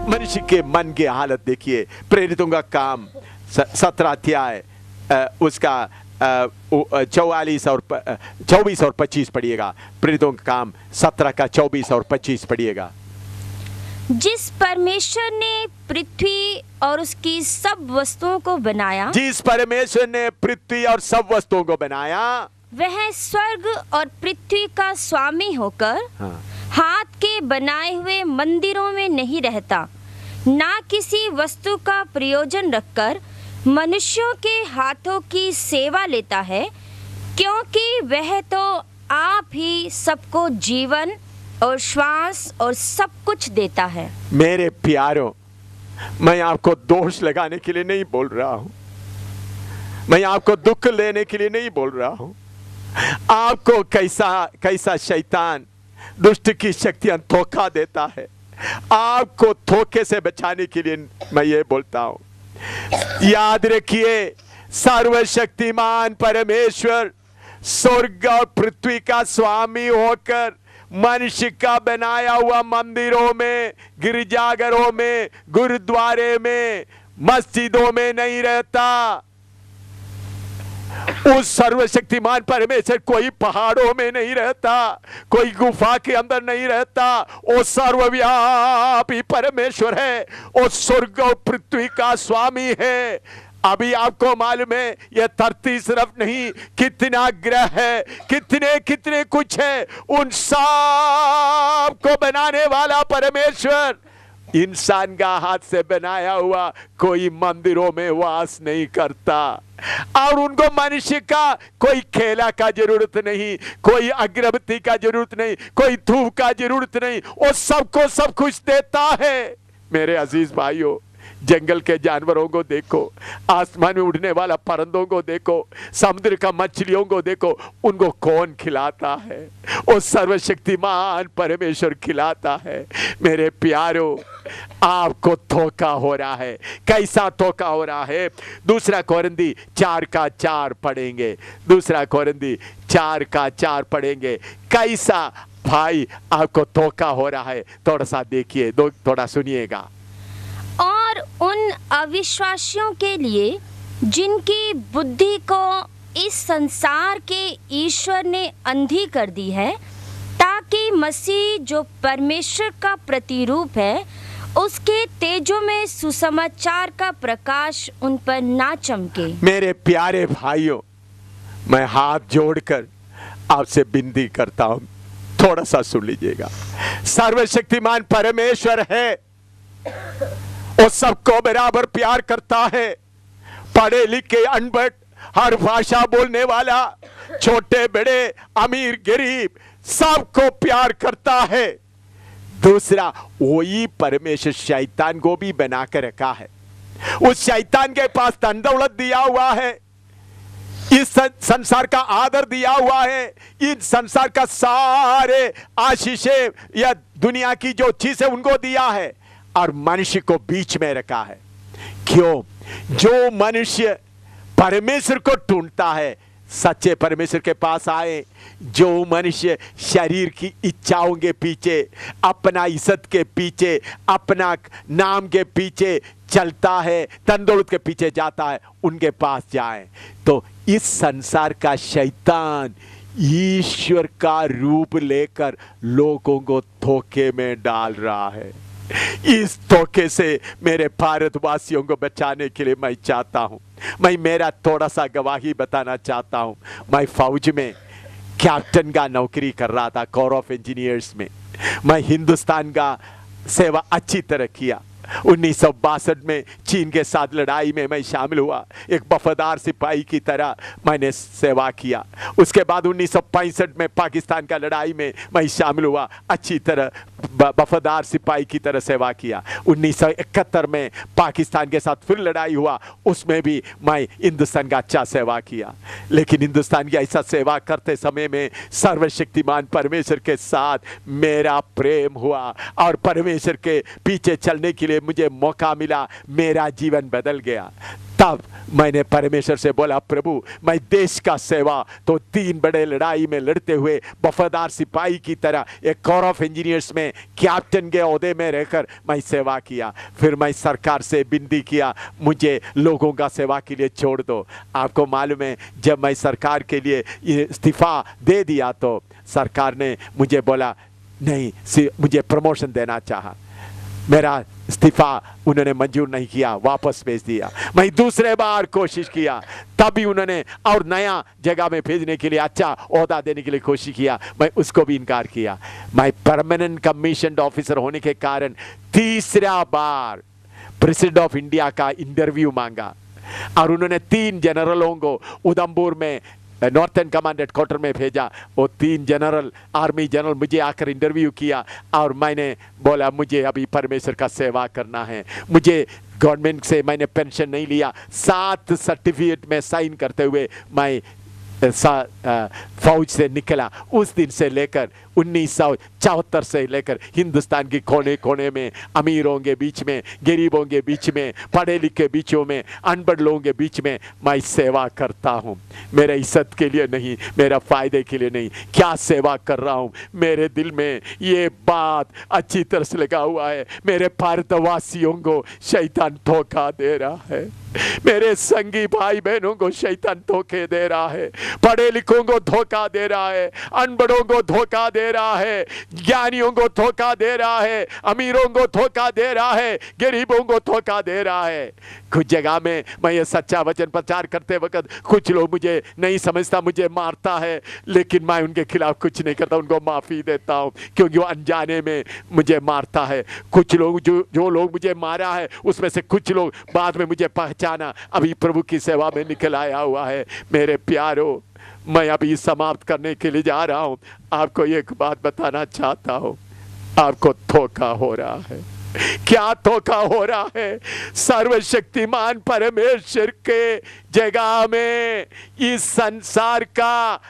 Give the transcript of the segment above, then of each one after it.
मनुष्य के मन की हालत देखिए। प्रेरितों का काम 17 अध्याय उसका 24 और 25 पढ़िएगा। प्रेरितों का काम 17 का 24 और 25 पढ़िएगा। जिस परमेश्वर ने पृथ्वी और उसकी सब वस्तुओं को बनाया, जिस परमेश्वर ने पृथ्वी और सब वस्तुओं को बनाया, वह स्वर्ग और पृथ्वी का स्वामी होकर हाथ के बनाए हुए मंदिरों में नहीं रहता, ना किसी वस्तु का प्रयोजन रखकर मनुष्यों के हाथों की सेवा लेता है, क्योंकि वह तो आप ही सबको जीवन और श्वास और सब कुछ देता है। मेरे प्यारों, मैं आपको दोष लगाने के लिए नहीं बोल रहा हूं, मैं आपको दुख लेने के लिए नहीं बोल रहा हूं। आपको कैसा शैतान दुष्ट की शक्तियां धोखा देता है, आपको धोखे से बचाने के लिए मैं ये बोलता हूं। याद रखिए, सर्वशक्तिमान परमेश्वर स्वर्ग और पृथ्वी का स्वामी होकर मनुष्य का बनाया हुआ मंदिरों में, गिरजाघरों में, गुरुद्वारे में, मस्जिदों में नहीं रहता। उस सर्वशक्तिमान परमेश्वर कोई पहाड़ों में नहीं रहता, कोई गुफा के अंदर नहीं रहता। वो सर्वव्यापी परमेश्वर है, वो स्वर्ग और पृथ्वी का स्वामी है। अभी आपको मालूम है ये धरती सिर्फ नहीं, कितना ग्रह है, कितने कितने कुछ है, उन सब को बनाने वाला परमेश्वर इंसान का हाथ से बनाया हुआ कोई मंदिरों में वास नहीं करता। और उनको मनुष्य का कोई खेला का जरूरत नहीं, कोई अगरबत्ती का जरूरत नहीं, कोई धूप का जरूरत नहीं, वो सबको सब कुछ देता है। मेरे अजीज भाइयों, जंगल के जानवरों को देखो, आसमान में उड़ने वाला परिंदों को देखो, समुद्र का मछलियों को देखो, उनको कौन खिलाता है? वो सर्वशक्तिमान परमेश्वर खिलाता है। मेरे प्यारों, आपको धोखा हो रहा है। कैसा धोखा हो रहा है? 2 कोरिन्थी 4 का 4 पढ़ेंगे। 2 कोरिन्थी 4 का 4 पढ़ेंगे। कैसा भाई आपको धोखा हो रहा है? थोड़ा सा देखिए, थोड़ा सुनिएगा। और उन अविश्वासियों के लिए जिनकी बुद्धि को इस संसार के ईश्वर ने अंधी कर दी है, ताकि मसीह जो परमेश्वर का प्रतिरूप है, उसके तेजों में सुसमाचार का प्रकाश उन पर ना चमके। मेरे प्यारे भाइयों, मैं हाथ जोड़कर आपसे विनती करता हूं, थोड़ा सा सुन लीजिएगा। सर्वशक्तिमान परमेश्वर है, वो सबको बराबर प्यार करता है। पढ़े लिखे अनपढ़, हर भाषा बोलने वाला, छोटे बड़े, अमीर गरीब, सबको प्यार करता है। दूसरा, वही परमेश्वर शैतान को भी बना कर रखा है। उस शैतान के पास धन दौलत दिया हुआ है, इस संसार का आदर दिया हुआ है, इस संसार का सारे आशीषें या दुनिया की जो चीजें उनको दिया है, और मनुष्य को बीच में रखा है। क्यों? जो मनुष्य परमेश्वर को ढूंढता है, सच्चे परमेश्वर के पास आए, जो मनुष्य शरीर की इच्छाओं के पीछे, अपना इज्जत के पीछे, अपना नाम के पीछे चलता है, धन दौलत के पीछे जाता है, उनके पास जाए। तो इस संसार का शैतान ईश्वर का रूप लेकर लोगों को धोखे में डाल रहा है। इस धोखे से मेरे भारतवासियों को बचाने के लिए मैं चाहता हूं, मैं मेरा थोड़ा सा गवाही बताना चाहता हूं। मैं फौज में कैप्टन का नौकरी कर रहा था, कोर ऑफ इंजीनियर्स में। मैं हिंदुस्तान का सेवा अच्छी तरह किया। 1962 में चीन के साथ लड़ाई में मैं शामिल हुआ, एक वफादार सिपाही की तरह मैंने सेवा किया। उसके बाद 1965 में पाकिस्तान का लड़ाई में मैं शामिल हुआ, अच्छी तरह वफादार सिपाही की तरह सेवा किया। 1971 में पाकिस्तान के साथ फिर लड़ाई हुआ, उसमें भी मैं हिंदुस्तान का अच्छा सेवा किया। लेकिन हिंदुस्तान की ऐसा सेवा करते समय में सर्वशक्तिमान परमेश्वर के साथ मेरा प्रेम हुआ और परमेश्वर के पीछे चलने के लिए मुझे मौका मिला, मेरा जीवन बदल गया। तब मैंने परमेश्वर से बोला, प्रभु मैं देश का सेवा, तो 3 बड़े लड़ाई में लड़ते हुए वफादार सिपाही की तरह एक कोर ऑफ इंजीनियर्स में कैप्टन के ओहदे में रहकर मैं सेवा किया। फिर मैं सरकार से विनती किया, मुझे लोगों का सेवा के लिए छोड़ दो। आपको मालूम है, जब मैं सरकार के लिए इस्तीफा दे दिया तो सरकार ने मुझे बोला नहीं, मुझे प्रमोशन देना चाहा। मेरा इस्तीफा उन्होंने मंजूर नहीं किया, वापस भेज दिया। मैं दूसरे बार कोशिश किया, तभी उन्होंने और नया जगह में भेजने के लिए अच्छा ओहदा देने के लिए कोशिश किया, मैं उसको भी इनकार किया। मैं परमानेंट कमीशन्ड ऑफिसर होने के कारण तीसरा बार प्रेसिडेंट ऑफ इंडिया का इंटरव्यू मांगा और उन्होंने 3 जनरलों को उधमपुर में नॉर्थन कमांड हेडक्वार्टर में भेजा। वो 3 जनरल, आर्मी जनरल मुझे आकर इंटरव्यू किया और मैंने बोला मुझे अभी परमेश्वर का सेवा करना है, मुझे गवर्नमेंट से मैंने पेंशन नहीं लिया। 7 सर्टिफिकेट में साइन करते हुए मैं फौज से निकला। उस दिन से लेकर 1974 से लेकर हिंदुस्तान के कोने कोने में, अमीरों के बीच में, गरीबों के बीच में, पढ़े लिखे बीचों में, अनपढ़ लोगों के बीच में मैं सेवा करता हूँ। मेरे इज्जत के लिए नहीं, मेरा फायदे के लिए नहीं। क्या सेवा कर रहा हूँ, मेरे दिल में ये बात अच्छी तरह से लगा हुआ है। मेरे भारतवासियों को शैतान धोखा दे रहा है, मेरे संगी भाई बहनों को शैतान धोखे दे रहा है, पढ़े लिखों को धोखा दे रहा है, अनपढ़ों को धोखा दे रहा है, ज्ञानियों को धोखा दे रहा है, अमीरों को धोखा दे रहा है, गरीबों को धोखा दे रहा है। कुछ जगह में मैं ये सच्चा वचन प्रचार करते वक्त कुछ लोग मुझे नहीं समझता, मुझे मारता है, लेकिन मैं उनके खिलाफ कुछ नहीं करता, उनको माफ़ी देता हूँ क्योंकि वो अनजाने में मुझे मारता है। कुछ लोग जो लोग मुझे मारा है उसमें से कुछ लोग बाद में मुझे पहचाना, अभी प्रभु की सेवा में निकल आया हुआ है। मेरे प्यारो, मैं अभी समाप्त करने के लिए जा रहा हूं। आपको एक बात बताना चाहता हूं, आपको धोखा हो रहा है। क्या धोखा हो रहा है? सर्वशक्तिमान परमेश्वर के जगह में इस संसार का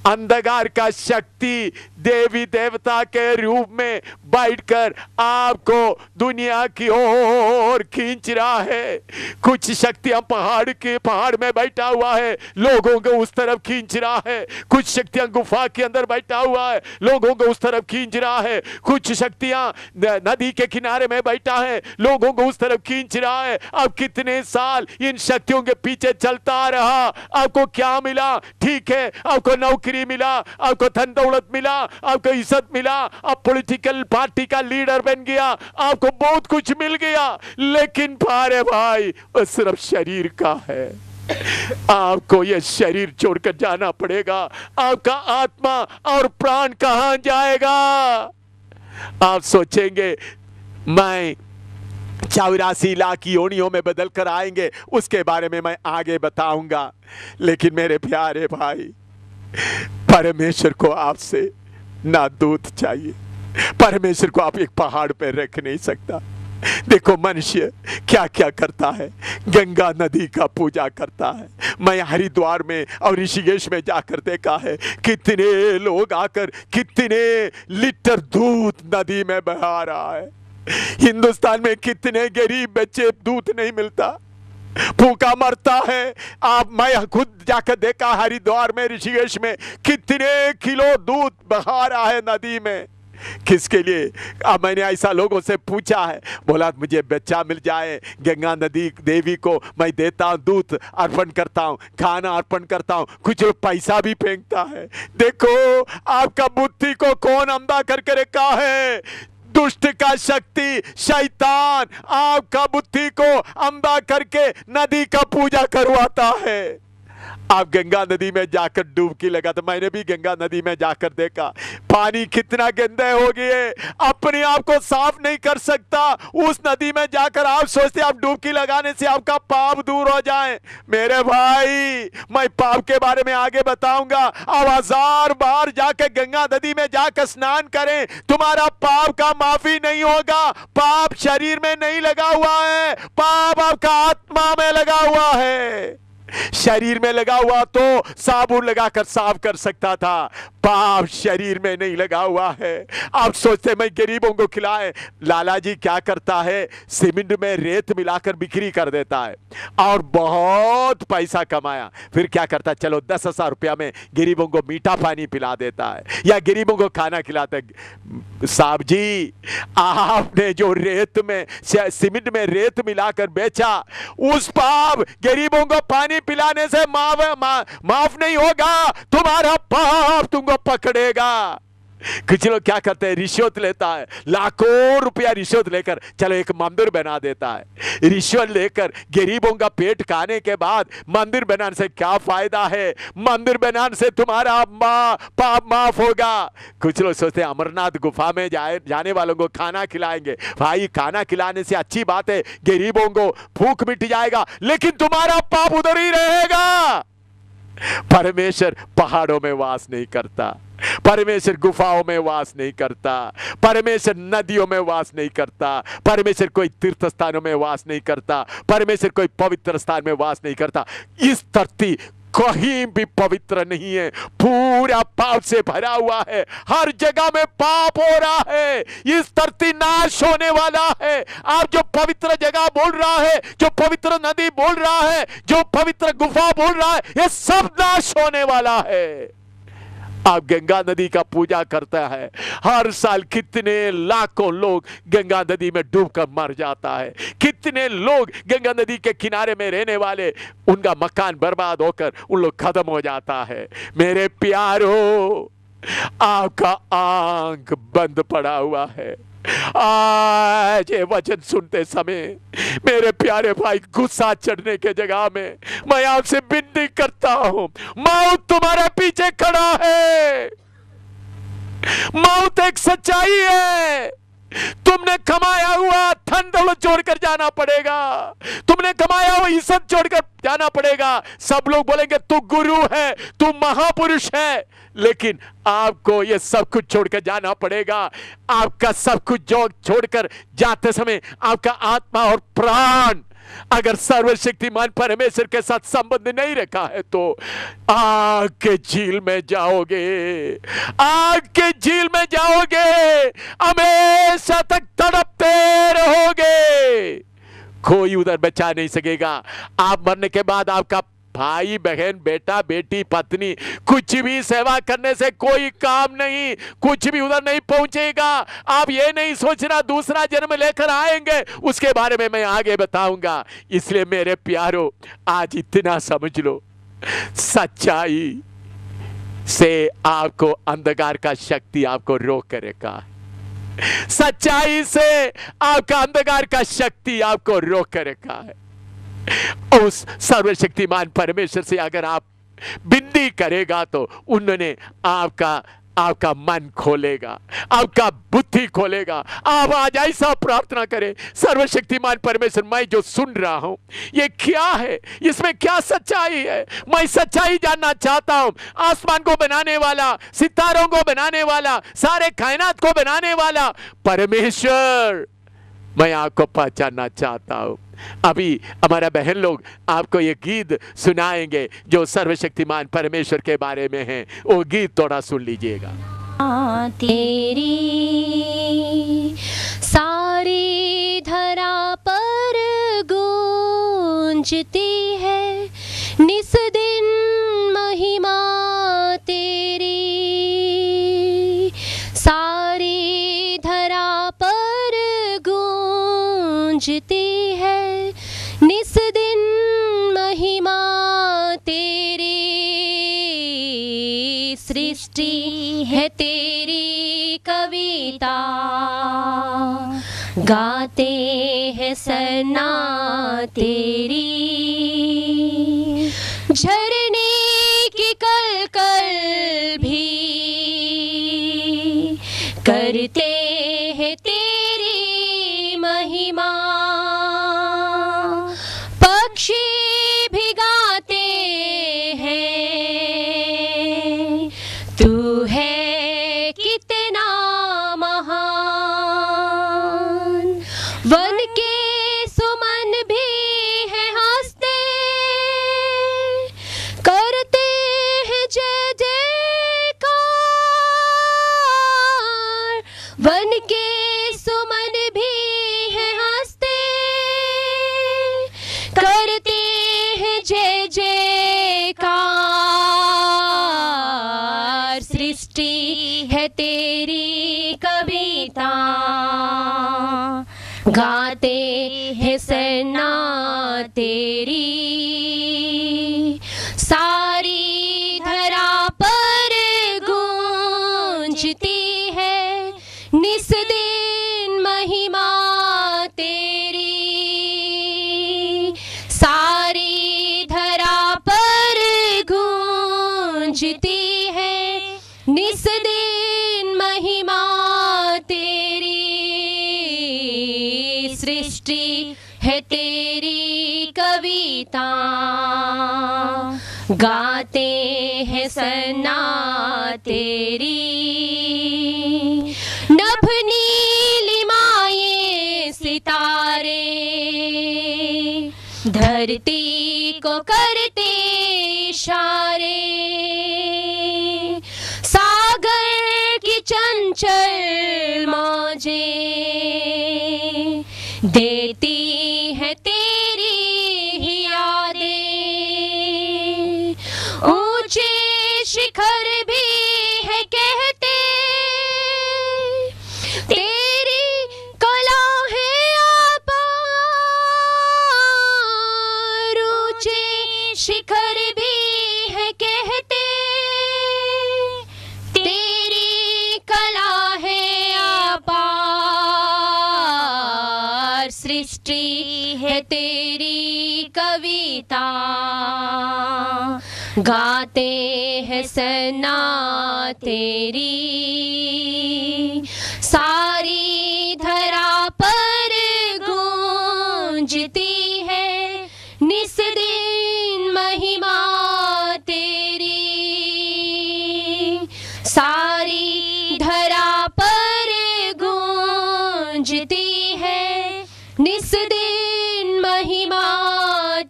अंधकार का शक्ति देवी देवता के रूप में बैठकर आपको दुनिया की ओर खींच रहा है। कुछ शक्तियां पहाड़ में बैठा हुआ है, लोगों को उस तरफ खींच रहा है। कुछ शक्तियां गुफा के अंदर बैठा हुआ है, लोगों को उस तरफ खींच रहा है। कुछ शक्तियां नदी के किनारे में बैठा है, लोगों को उस तरफ खींच रहा है। अब कितने साल इन शक्तियों के पीछे चलता रहा, आपको क्या मिला? ठीक है, आपको नौकरी मिला, आपको धन दौलत मिला, आपको इज्जत मिला, आप पॉलिटिकल पार्टी का लीडर बन गया, आपको बहुत कुछ मिल गया, लेकिन भारे भाई वो सिर्फ शरीर का है। आपको यह शरीर छोड़कर जाना पड़ेगा। आपका आत्मा और प्राण कहां जाएगा? आप सोचेंगे मैं 84 लाख योनियों में बदल कर आएंगे, उसके बारे में मैं आगे बताऊंगा। लेकिन मेरे प्यारे भाई, परमेश्वर को आपसे ना दूत चाहिए। परमेश्वर को आप एक पहाड़ पर रख नहीं सकता। देखो मनुष्य क्या क्या करता है, गंगा नदी का पूजा करता है। मैं हरिद्वार में और ऋषिकेश में जाकर देखा है, कितने लोग आकर कितने लीटर दूध नदी में बहा रहा है। हिंदुस्तान में कितने गरीब बच्चे दूध नहीं मिलता, भूखा मरता है। मैं खुद जाकर देखा हरिद्वार में, ऋषिकेश में कितने किलो दूध बहा रहा है नदी में। किसके लिए? मैंने ऐसा लोगों से पूछा है, बोला मुझे बच्चा मिल जाए, गंगा नदी देवी को मैं देता हूँ, दूध अर्पण करता हूँ, खाना अर्पण करता हूँ। कुछ लोग पैसा भी फेंकता है। देखो आपका बुद्धि को कौन अंधा करके रखा है? दुष्ट का शक्ति शैतान आपका बुद्धि को अंधा करके नदी का पूजा करवाता है। आप गंगा नदी में जाकर डुबकी लगा, तो मैंने भी गंगा नदी में जाकर देखा, पानी कितना गंदा हो गया, अपने आप को साफ नहीं कर सकता। उस नदी में जाकर आप सोचते आप डुबकी लगाने से आपका पाप दूर हो जाए। मेरे भाई, मैं पाप के बारे में आगे बताऊंगा। आप 1000 बार जाकर गंगा नदी में जाकर स्नान करें, तुम्हारा पाप का माफी नहीं होगा। पाप शरीर में नहीं लगा हुआ है, पाप आपका आत्मा में लगा हुआ है। शरीर में लगा हुआ तो साबुन लगाकर साफ कर सकता था, पाप शरीर में नहीं लगा हुआ है। आप सोचते मैं गरीबों को खिलाए। लाला जी क्या करता है, सीमेंट में रेत मिलाकर बिक्री कर देता है और बहुत पैसा कमाया। फिर क्या करता है, चलो 10,000 रुपया में गरीबों को मीठा पानी पिला देता है या गरीबों को खाना खिलाता है। साहब जी, आपने जो रेत में, सीमेंट में रेत मिलाकर बेचा, उस पाप गरीबों को पानी पिलाने से माफ नहीं होगा, तुम्हारा पाप तुमको पकड़ेगा। कुछ लोग क्या करते हैं, रिश्वत लेता है, लाखों रुपया रिश्वत लेकर चलो एक मंदिर बना देता है। रिश्वत लेकर गरीबों का पेट खाने के बाद मंदिर बनाने से क्या फायदा है? मंदिर बनाने से तुम्हारा पाप माफ होगा। कुछ लोग सोचते हैं अमरनाथ गुफा में जाने वालों को खाना खिलाएंगे। भाई, खाना खिलाने से अच्छी बात है, गरीबों को भूख मिट जाएगा, लेकिन तुम्हारा पाप उधर ही रहेगा। परमेश्वर पहाड़ों में वास नहीं करता, परमेश्वर गुफाओं में वास नहीं करता, परमेश्वर नदियों में वास नहीं करता, परमेश्वर कोई तीर्थ स्थानों में वास नहीं करता, परमेश्वर कोई पवित्र स्थान में वास नहीं करता। इस धरती कहीं भी पवित्र नहीं है, पूरा पाप से भरा हुआ है, हर जगह में पाप हो रहा है। इस धरती नाश होने वाला है। आप जो पवित्र जगह बोल रहा है, जो पवित्र नदी बोल रहा है, जो पवित्र गुफा बोल रहा है, ये सब नाश होने वाला है। आप गंगा नदी का पूजा करता है, हर साल कितने लाखों लोग गंगा नदी में डूबकर मर जाता है। कितने लोग गंगा नदी के किनारे में रहने वाले, उनका मकान बर्बाद होकर उन लोग खत्म हो जाता है। मेरे प्यारो, आपका आंख बंद पड़ा हुआ है। आज ये वचन सुनते समय मेरे प्यारे भाई, गुस्सा चढ़ने के जगह में मैं आपसे विनती करता हूं, मौत तुम्हारे पीछे खड़ा है। मौत एक सच्चाई है। तुमने कमाया हुआ धन दौलत छोड़कर जाना पड़ेगा, तुमने कमाया हुआ इज्जत छोड़कर जाना पड़ेगा। सब लोग बोलेंगे तू गुरु है, तू महापुरुष है, लेकिन आपको ये सब कुछ छोड़कर जाना पड़ेगा। आपका सब कुछ जो छोड़कर जाते समय आपका आत्मा और प्राण अगर सर्वशक्तिमान परमेश्वर के साथ संबंध नहीं रखा है तो आग के झील में जाओगे, आग के झील में जाओगे, हमेशा तक तड़पते रहोगे। कोई उधर बचा नहीं सकेगा। आप मरने के बाद आपका भाई बहन बेटा बेटी पत्नी कुछ भी सेवा करने से कोई काम नहीं, कुछ भी उधर नहीं पहुंचेगा। आप ये नहीं सोचना दूसरा जन्म लेकर आएंगे, उसके बारे में मैं आगे बताऊंगा। इसलिए मेरे प्यारो, आज इतना समझ लो, सच्चाई से आपको अंधकार का शक्ति आपको रोक कर रखा है। सच्चाई से आपका अंधकार का शक्ति आपको रोक कर रखा है। उस सर्वशक्तिमान परमेश्वर से अगर आप विनती करेगा तो उन्होंने आपका मन खोलेगा, आपका बुद्धि खोलेगा। आप आज ऐसा प्रार्थना करें, सर्वशक्तिमान परमेश्वर, मैं जो सुन रहा हूं ये क्या है, इसमें क्या सच्चाई है? मैं सच्चाई जानना चाहता हूं। आसमान को बनाने वाला, सितारों को बनाने वाला, सारे कायनात को बनाने वाला परमेश्वर, मैं आपको पहचानना चाहता हूं। अभी हमारा बहन लोग आपको ये गीत सुनाएंगे जो सर्वशक्तिमान परमेश्वर के बारे में है। वो गीत थोड़ा सुन लीजिएगा। तेरी सारी धरा पर गूंजती है निस दिन महिमा तेरी, सारी धरा पर गूंजती है निस दिन महिमा तेरी। सृष्टि है तेरी कविता, गाते हैं सना तेरी, झरने की कल कल भी करते हैं तेरी महिमा। पक्षी भी गाते हैं तू है कितना महान, वन के सुमन भी है हंसते, करते हैं जय जयकार। है सना तेरी, सारी धरा पर गूंजती है निस दिन महिमा तेरी, सारी धरा पर गूंजती है निस दिन महिमा तेरी, सृष्टि है तेरी कविता, गाते हैं सना तेरी, नभ नीलिमाए सितारे धरती को करते इशारे, सागर की चंचल मौजें देती है तेरी ही यादें, ऊंचे शिखर भी है कहते तेरी कला है अपार, ऊंचे शिखर भी है कहते तेरी कला है अपार, सृष्टि है तेरी कविता, गाते हैं सना तेरी, सारी धरा पर गूंजती है निस दिन महिमा तेरी, सारी धरा पर गूंजती है निस दिन महिमा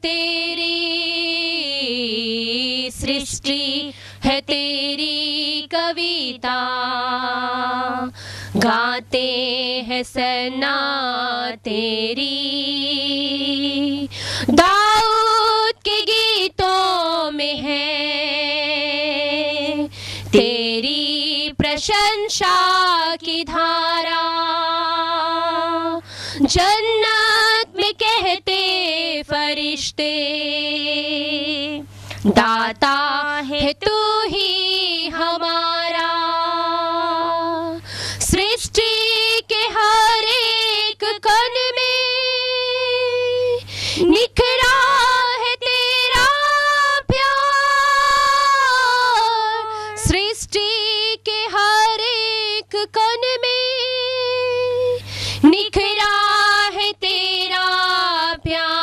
तेरी, सृष्टि है तेरी कविता, गाते हैं सना तेरी, दाऊद के गीतों में है तेरी प्रशंसा की धारा, जन्नत में कहते फरिश्ते दाता है तू ही हमारा, सृष्टि के हर एक कण में निखरा है तेरा प्यार, सृष्टि के हर एक कण में निखरा है तेरा प्यार,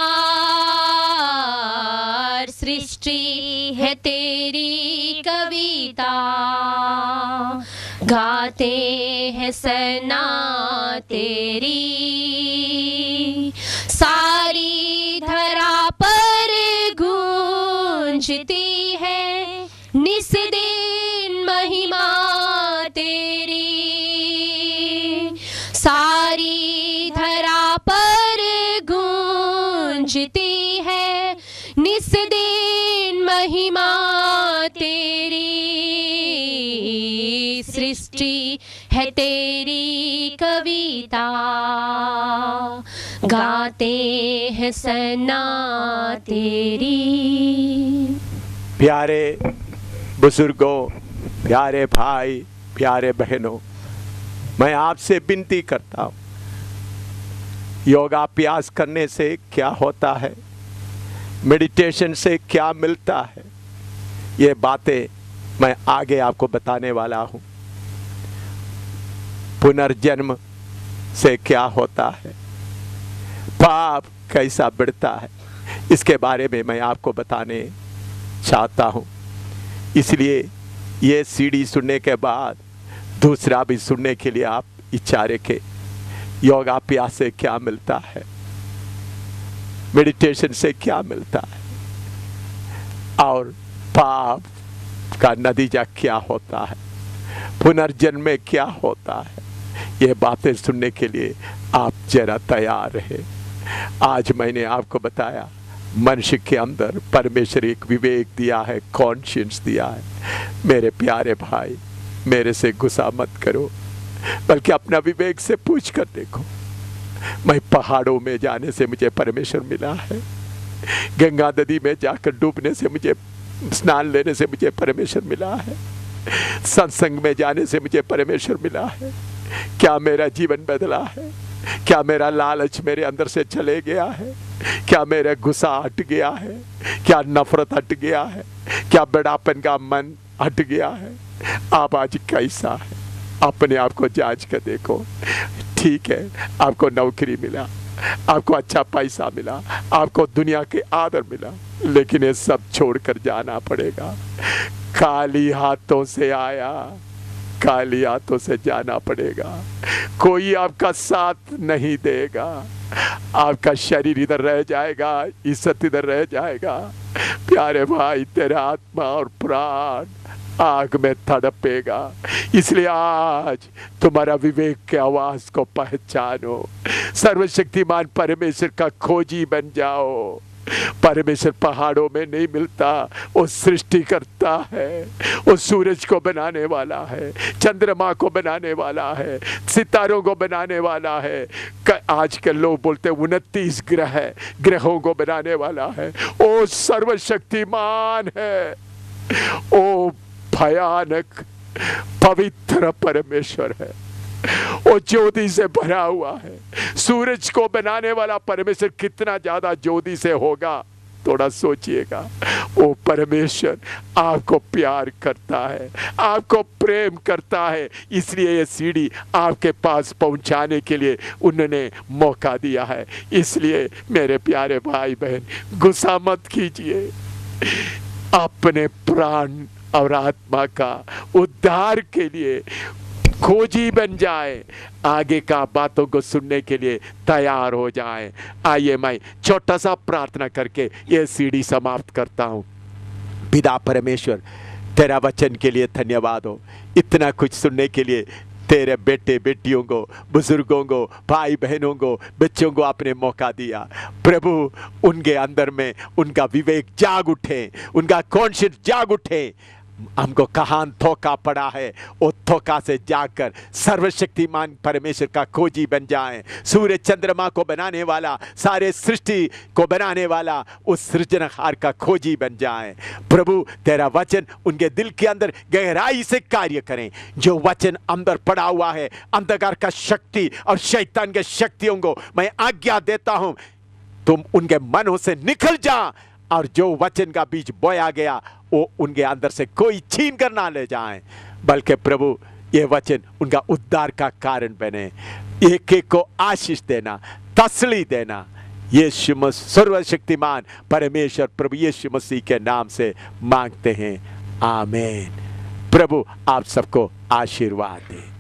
सृष्टि है तेरी कविता, गाते हैं सना तेरी, सारी धरा पर गूंजती है निस दिन महिमा तेरी, सारी धरा पर गूंजती है निस दिन महिमा तेरी, सृष्टि है तेरी कविता, गाते हैं सना तेरी। प्यारे बुजुर्गों, प्यारे भाई, प्यारे बहनों, मैं आपसे विनती करता हूँ, योगाभ्यास करने से क्या होता है, मेडिटेशन से क्या मिलता है, ये बातें मैं आगे आपको बताने वाला हूँ। पुनर्जन्म से क्या होता है, पाप कैसा बढ़ता है, इसके बारे में मैं आपको बताने चाहता हूँ। इसलिए ये सीडी सुनने के बाद दूसरा भी सुनने के लिए आप इच्छा रखें। योगाभ्यास से क्या मिलता है, मेडिटेशन से क्या मिलता है, और पाप का नतीजा क्या होता है, पुनर्जन्म में क्या होता है, ये बातें सुनने के लिए आप जरा तैयार रहे। आज मैंने आपको बताया, मनुष्य के अंदर परमेश्वर एक विवेक दिया है, कॉन्शियंस दिया है। मेरे प्यारे भाई, मेरे से गुस्सा मत करो, बल्कि अपना विवेक से पूछ कर देखो। मैं पहाड़ों में जाने से मुझे परमेश्वर मिला है, गंगा नदी में जाकर डूबने से मुझे, स्नान लेने से मुझे परमेश्वर मिला है, सत्संग में जाने से मुझे परमेश्वर मिला है। क्या मेरा जीवन बदला है? क्या मेरा लालच मेरे अंदर से चले गया है? क्या मेरा गुस्सा हट गया है? क्या नफरत हट गया है? क्या बड़ापन का मन हट गया है? आप आज कैसा है? अपने आप को जांच कर देखो। ठीक है, आपको नौकरी मिला, आपको अच्छा पैसा मिला, आपको दुनिया के आदर मिला, लेकिन ये सब छोड़कर जाना पड़ेगा। खाली हाथों से आया, खाली हाथों से जाना पड़ेगा। कोई आपका साथ नहीं देगा, आपका शरीर इधर रह जाएगा, इज्जत इधर रह जाएगा। प्यारे भाई, तेरा आत्मा और प्राण आग में तड़पेगा। इसलिए आज तुम्हारा विवेक के आवाज को पहचानो, सर्वशक्तिमान परमेश्वर का खोजी बन जाओ। परमेश्वर पहाड़ों में नहीं मिलता, वो सृष्टि करता है, वो सूरज को बनाने वाला है, चंद्रमा को बनाने वाला है, सितारों को बनाने वाला है। आजकल लोग बोलते हैं 29 ग्रहों को बनाने वाला है। वो सर्वशक्तिमान है, वो भयानक पवित्र परमेश्वर है, वो ज्योति से भरा हुआ है। सूरज को बनाने वाला परमेश्वर कितना ज्यादा ज्योति से होगा, थोड़ा सोचिएगा। वो परमेश्वर आपको प्यार करता है, आपको प्रेम करता है, इसलिए ये सीढ़ी आपके पास पहुंचाने के लिए उन्होंने मौका दिया है। इसलिए मेरे प्यारे भाई बहन, गुस्सा मत कीजिए, अपने प्राण और आत्मा का उद्धार के लिए खोजी बन जाए, आगे का बातों को सुनने के लिए तैयार हो जाए। आइए मैं छोटा सा प्रार्थना करके ये सीढ़ी समाप्त करता हूँ। पिता परमेश्वर, तेरा वचन के लिए धन्यवाद हो, इतना कुछ सुनने के लिए तेरे बेटे बेटियों को, बुजुर्गों को, भाई बहनों को, बच्चों को आपने मौका दिया। प्रभु, उनके अंदर में उनका विवेक जाग उठे, उनका कॉन्शियस जाग उठे। हमको कहाँ धोखा पड़ा है, वो धोखा से जाकर सर्वशक्तिमान परमेश्वर का खोजी बन जाएं। सूर्य चंद्रमा को बनाने वाला, सारे सृष्टि को बनाने वाला उस सृजनहार का खोजी बन जाएं। प्रभु, तेरा वचन उनके दिल के अंदर गहराई से कार्य करें। जो वचन अंदर पड़ा हुआ है, अंधकार का शक्ति और शैतान के शक्तियों को मैं आज्ञा देता हूं, तुम उनके मनों से निकल जा, और जो वचन का बीज बोया गया वो उनके अंदर से कोई छीन कर ना ले जाए, बल्कि प्रभु ये वचन उनका उद्धार का कारण बने। एक एक को आशीष देना, तसल्ली देना। यीशु मसीह सर्वशक्तिमान परमेश्वर प्रभु यीशु मसीह के नाम से मांगते हैं, आमीन। प्रभु आप सबको आशीर्वाद दे।